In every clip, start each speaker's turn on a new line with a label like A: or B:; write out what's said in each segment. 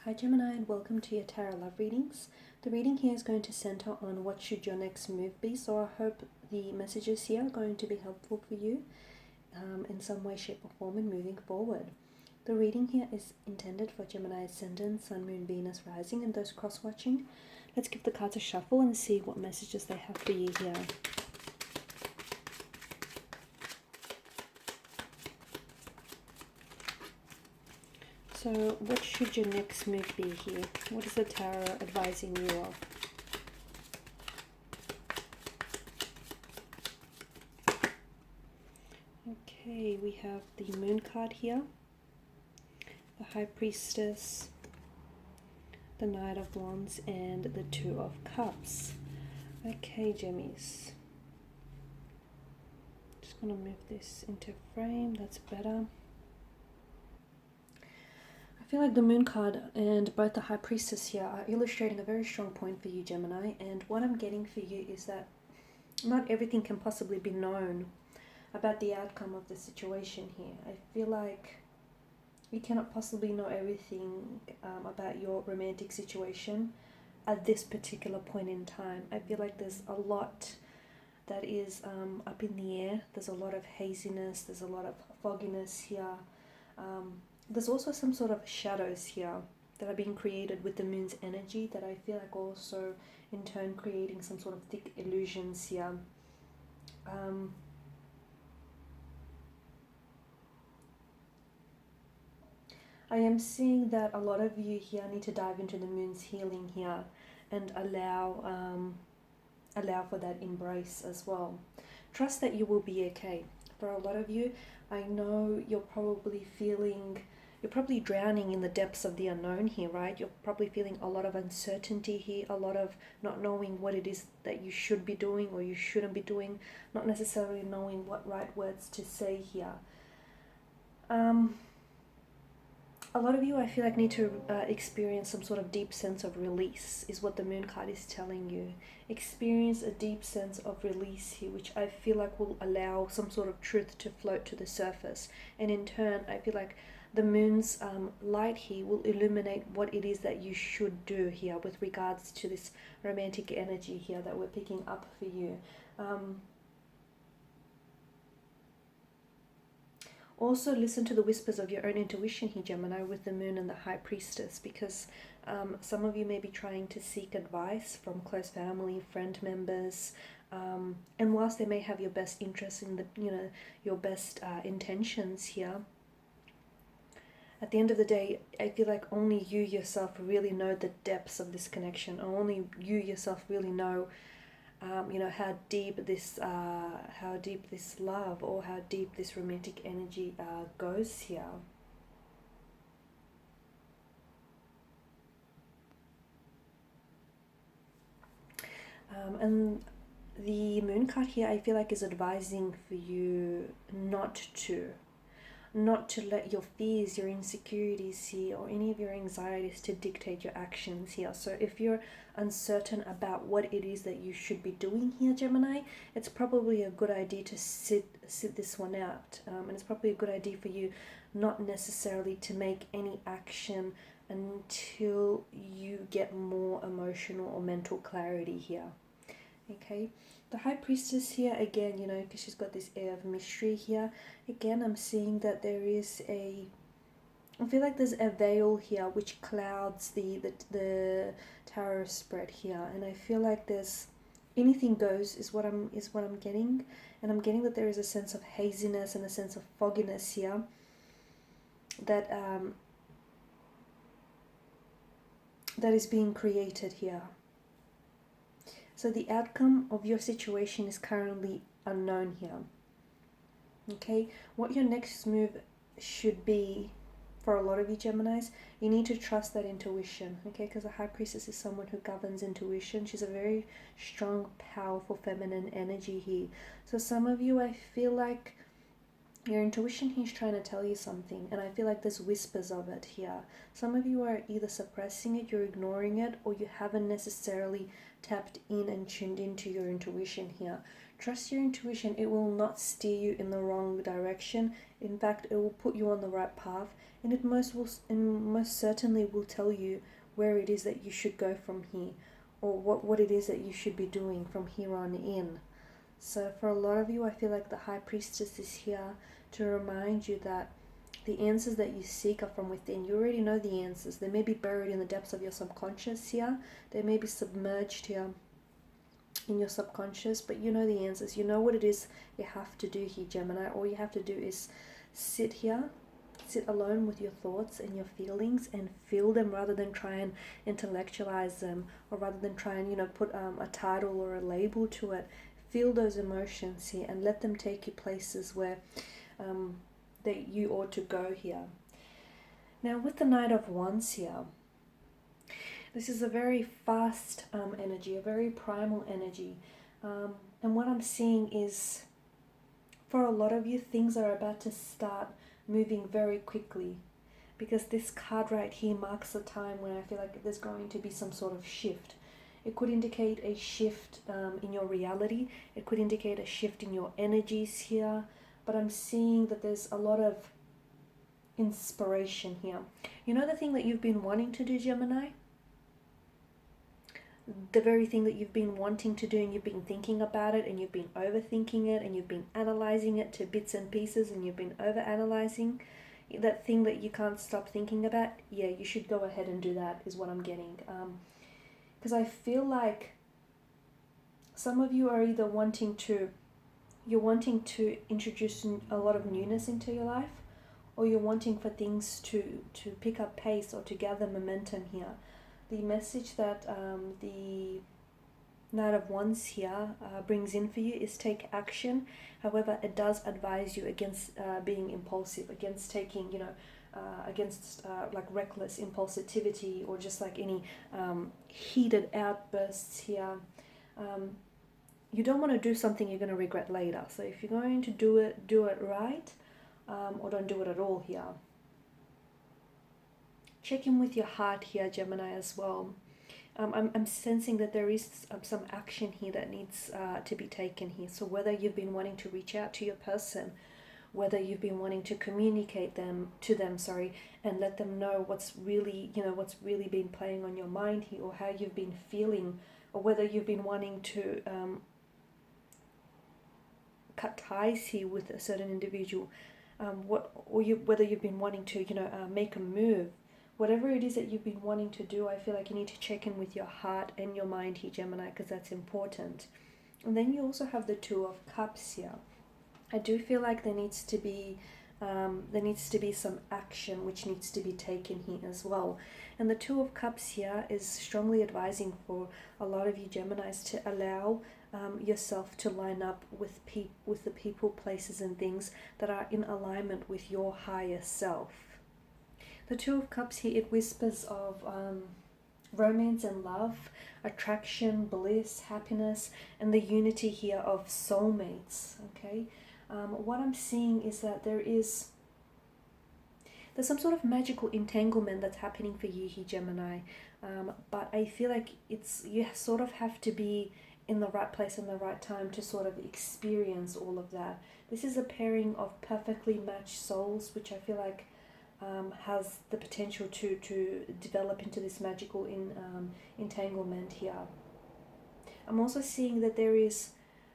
A: Hi Gemini, and welcome to your tarot love readings. The reading here is going to center on what should your next move be, so I hope the messages here are going to be helpful for you in some way, shape or form in moving forward. The reading here is intended for Gemini ascendant, Sun, Moon, Venus, Rising, and those cross-watching. Let's give the cards a shuffle and see what messages they have for you here. So what should your next move be here? What is the tarot advising you of? Okay, we have the Moon card here, the High Priestess, the Knight of Wands, and the Two of Cups. Okay, Gemmies. Just going to move this into frame, that's better. I feel like the Moon card and both the High Priestess here are illustrating a very strong point for you, Gemini, and what I'm getting for you is that not everything can possibly be known about the outcome of the situation here. I feel like you cannot possibly know everything about your romantic situation at this particular point in time. I feel like there's a lot that is up in the air. There's a lot of haziness, there's a lot of fogginess here. There's also some sort of shadows here that are being created with the moon's energy that I feel like also in turn creating some sort of thick illusions here. I am seeing that a lot of you here need to dive into the moon's healing here and allow for that embrace as well. Trust that you will be okay. For a lot of you, I know you're probably drowning in the depths of the unknown here, right? You're probably feeling a lot of uncertainty here, a lot of not knowing what it is that you should be doing or you shouldn't be doing, not necessarily knowing what right words to say here. A lot of you, I feel like, need to experience some sort of deep sense of release, is what the Moon card is telling you. Experience a deep sense of release here, which I feel like will allow some sort of truth to float to the surface. And in turn, I feel like the Moon's light here will illuminate what it is that you should do here with regards to this romantic energy here that we're picking up for you. Also, listen to the whispers of your own intuition here, Gemini, with the Moon and the High Priestess, because some of you may be trying to seek advice from close family, friend members, and whilst they may have your best interests in your best intentions here, at the end of the day, I feel like only you yourself really know the depths of this connection. Only you yourself really know how deep this love or how deep this romantic energy goes here. And the Moon card here, I feel like, is advising for you not to let your fears, your insecurities here, or any of your anxieties to dictate your actions here. So if you're uncertain about what it is that you should be doing here, Gemini, it's probably a good idea to sit this one out. And it's probably a good idea for you not necessarily to make any action until you get more emotional or mental clarity here. Okay, the High Priestess here, again, because she's got this air of mystery here, again, I'm seeing that I feel like there's a veil here which clouds the tarot spread here, and I feel like there's anything goes is what I'm getting, and I'm getting that there is a sense of haziness and a sense of fogginess here that that is being created here. So the outcome of your situation is currently unknown here. Okay, what your next move should be for a lot of you Geminis, you need to trust that intuition, okay? Because the High Priestess is someone who governs intuition. She's a very strong, powerful, feminine energy here. So some of you, I feel like your intuition here is trying to tell you something, and I feel like there's whispers of it here. Some of you are either suppressing it, you're ignoring it, or you haven't necessarily tapped in and tuned into your intuition here. Trust your intuition. It will not steer you in the wrong direction. In fact, it will put you on the right path, and it most certainly will tell you where it is that you should go from here, or what it is that you should be doing from here on in. So for a lot of you, I feel like the High Priestess is here to remind you that the answers that you seek are from within. You already know the answers. They may be buried in the depths of your subconscious here. They may be submerged here in your subconscious, but you know the answers. You know what it is you have to do here, Gemini. All you have to do is sit here, sit alone with your thoughts and your feelings and feel them, rather than try and intellectualize them, or rather than try and put a title or a label to it. Feel those emotions here and let them take you places where that you ought to go here. Now with the Knight of Wands here, this is a very fast energy, a very primal energy. And what I'm seeing is, for a lot of you, things are about to start moving very quickly, because this card right here marks a time when I feel like there's going to be some sort of shift. It could indicate a shift in your reality. It could indicate a shift in your energies here. But I'm seeing that there's a lot of inspiration here. You know the thing that you've been wanting to do, Gemini? The very thing that you've been wanting to do, and you've been thinking about it, and you've been overthinking it, and you've been analyzing it to bits and pieces, and you've been over-analyzing that thing that you can't stop thinking about. Yeah, you should go ahead and do that, is what I'm getting. Because I feel like some of you are either wanting to introduce a lot of newness into your life, or you're wanting for things to pick up pace or to gather momentum here. The message that the Knight of Wands here brings in for you is take action. However, it does advise you against being impulsive, against taking, like reckless impulsivity, or just like any heated outbursts here. You don't want to do something you're going to regret later. So if you're going to do it right, or don't do it at all here. Check in with your heart here, Gemini, as well. I'm sensing that there is some action here that needs to be taken here. So whether you've been wanting to reach out to your person, whether you've been wanting to communicate to them, and let them know what's really been playing on your mind here, or how you've been feeling, or whether you've been wanting to cut ties here with a certain individual, whether you've been wanting to make a move. Whatever it is that you've been wanting to do, I feel like you need to check in with your heart and your mind here, Gemini, because that's important. And then you also have the Two of Cups here. I do feel like there needs to be some action which needs to be taken here as well. And the Two of Cups here is strongly advising for a lot of you Geminis to allow yourself to line up with the people, places and things that are in alignment with your higher self. The Two of Cups here, it whispers of romance and love, attraction, bliss, happiness, and the unity here of soulmates, okay? What I'm seeing is that there's some sort of magical entanglement that's happening for you here, Gemini. But I feel like you sort of have to be in the right place and the right time to sort of experience all of that. This is a pairing of perfectly matched souls, which I feel like has the potential to develop into this magical entanglement here. I'm also seeing that there is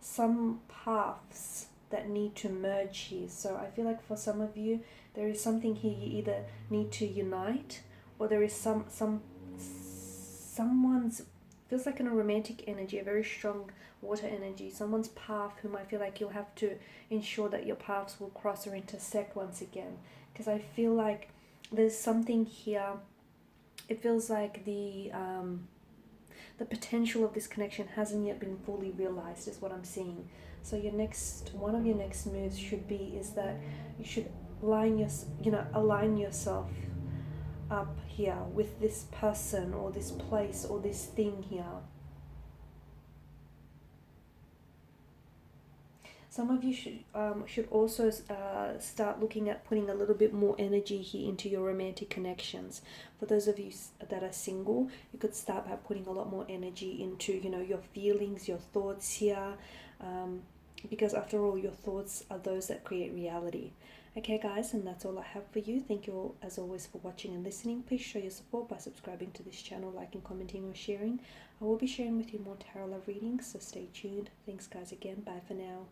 A: some paths that need to merge here. So I feel like for some of you, there is something here you either need to unite, or there is someone's, feels like in a romantic energy, a very strong water energy, someone's path whom I feel like you'll have to ensure that your paths will cross or intersect once again. Because I feel like there's something here, it feels like the potential of this connection hasn't yet been fully realized, is what I'm seeing. So one of your next moves should be that you should align yourself up here with this person or this place or this thing here. Some of you should also start looking at putting a little bit more energy here into your romantic connections. For those of you that are single, you could start by putting a lot more energy into, you know, your feelings, your thoughts here, because after all, your thoughts are those that create reality. Okay, guys, and that's all I have for you. Thank you all, as always, for watching and listening. Please show your support by subscribing to this channel, liking, commenting, or sharing. I will be sharing with you more tarot love readings, so stay tuned. Thanks, guys, again. Bye for now.